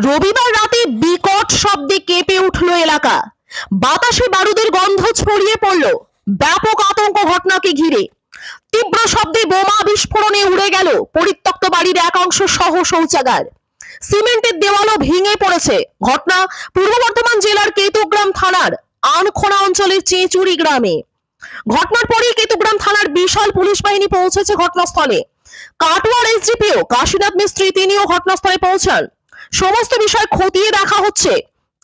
রবিবার রাতে বিকট শব্দে কেঁপে উঠল এলাকা। বাতাসে বারুদের গন্ধ ছড়িয়ে পড়ল। ব্যাপক আতঙ্ক ঘটনাকে ঘিরে। তীব্র শব্দে বোমা বিস্ফোরণে উড়ে গেল পরিত্যক্ত বাড়ির একাংশ সহ শৌচাগার। সিমেন্টের দেওয়ালও ভেঙে পড়েছে। ঘটনা পূর্ব বর্ধমান জেলার কেতুগ্রাম থানার আনখোনা অঞ্চলের চেঁচুরি গ্রামে। ঘটনার পরেই কেতুগ্রাম থানার বিশাল পুলিশ বাহিনী পৌঁছেছে ঘটনাস্থলে। কাটোয়ার এসডিপিও কাশীনাথ মিস্ত্রি তিনিও ঘটনাস্থলে পৌঁছান। সমস্ত বিষয় খতিয়ে দেখা হচ্ছে।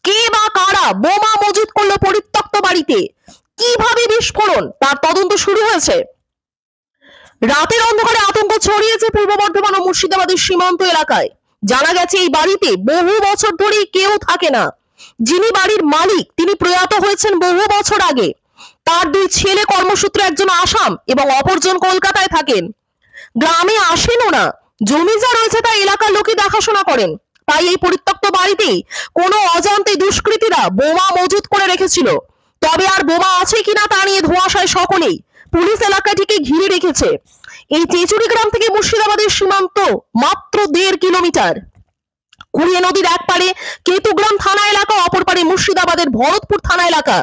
কে বা কারা বোমা মজুত করলো পরিত্যক্ত বাড়িতে, কিভাবে বিস্ফোরণ, তার তদন্ত শুরু হয়েছে। রাতের অন্ধকারে আতঙ্ক ছড়িয়েছে পূর্ব বর্ধমান ও মুর্শিদাবাদের সীমান্ত এলাকায়। জানা গেছে এই বাড়িতে বহু বছর ধরেই কেউ থাকে না। যিনি বাড়ির মালিক তিনি প্রয়াত হয়েছেন বহু বছর আগে। তার দুই ছেলে কর্মসূত্রে একজন আসাম এবং অপরজন কলকাতায় থাকেন। গ্রামে আসেনও না। জমি যা রয়েছে তা এলাকার লোকই দেখাশোনা করেন। তাই এই পরিত্যক্ত বাড়িতেই কোনো অজান্তে দুষ্কৃতীরা বোমা মজুত করে রেখেছিল। তবে আর বোমা আছে কিনা তা নিয়ে ধোঁয়াশায় সকলেই। পুলিশ এলাকাটিকে ঘিরে রেখেছে। এই চেঁচুরি গ্রাম থেকে মুর্শিদাবাদের সীমান্ত মাত্র 1.5 কিলোমিটার। কুড়িয়ে নদীর এক পারে কেতুগ্রাম থানা এলাকা, অপর পারে মুর্শিদাবাদের ভরতপুর থানা এলাকা।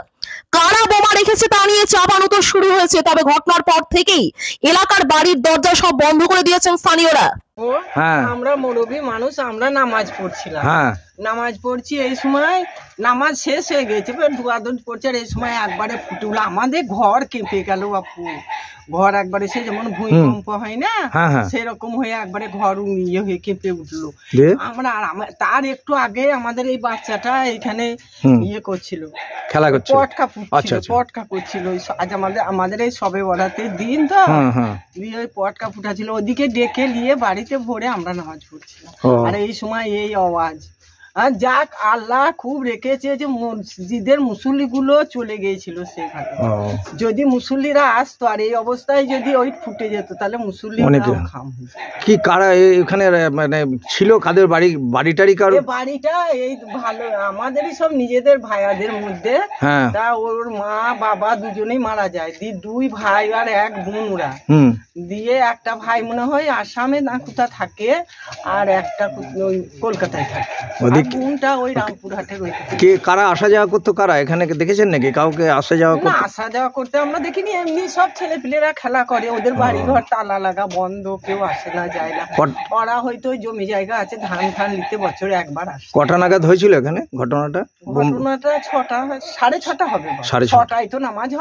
কারা বোমা রেখেছে তা নিয়ে চাপানোতর শুরু হয়েছে। তবে ঘটনার পর থেকেই এলাকার বাড়ির দরজা সব বন্ধ করে দিয়েছেন স্থানীয়রা। আমরা মুরব্বী মানুষ, আমরা নামাজ পড়ছিলাম। নামাজ পড়ছি, এই সময় নামাজ শেষ হয়ে গেছে, ধোয়াধুন পড়ছে, আর এই সময় একবারে ফুটে উঠলো। আমাদের ঘর কেঁপে গেল বাপু। ঘর একবারে সে যেমন ভূমিকম্প হয় না সেরকম হয়ে একবারে ঘর ইয়ে হয়ে কেঁপে উঠলো। আমরা তার একটু আগে আমাদের এই বাচ্চাটা এখানে ইয়ে করছিল, খেলা করছিল, পটকা ফুটছিল, পটকা করছিল। আজ আমাদের এই সবে বরাতের দিন তো, দিয়ে ওই পটকা ফুটাছিল, ওদিকে ডেকে নিয়ে বাড়িতে ভরে আমরা নামাজ পড়ছিলাম। আর এই সময় এই আওয়াজ। আর যাক আল্লাহ খুব রেখেছে যে মসজিদের মুসল্লি গুলো চলে গিয়েছিল সেখানে। যদি মুসল্লিরা আসতো আর এই অবস্থায় যদি ওই ফুটে যেত তাহলে মুসল্লি কি কারা এখানে মানে ছিল, কাদের বাড়িটারি কার বাড়িটা এই ভালো আমাদেরই সব নিজেদের ভাইয়াদের মধ্যে। তা ওর মা বাবা দুজনেই মারা যায়, দিয়ে 2 ভাই আর 1 বোন ওরা। দিয়ে একটা ভাই মনে হয় আসামে না কোথা থাকে, আর একটা কলকাতায় থাকে, বোনটা ওই রামপুরহাটের। কে কারা আসা যাওয়া করতো, কারা এখানে দেখেছেন নাকি কাউকে আসা যাওয়া করতে? আসা যাওয়া করতে আমরা দেখিনি, এমনি সব ছেলে পিলেরা খেলা করে, ওদের বাড়ি ঘর তালা লাগা বন্ধ, কেউ আসে না যায় না। ওরা হয়তো জমি জায়গা আছে, ধান নিতে বছরে একবার আসে। কটা নাগাদ হয়েছিল এখানে ঘটনাটা? 6টা 6:30 হবে, 6:30টায় তো নামাজ হয়।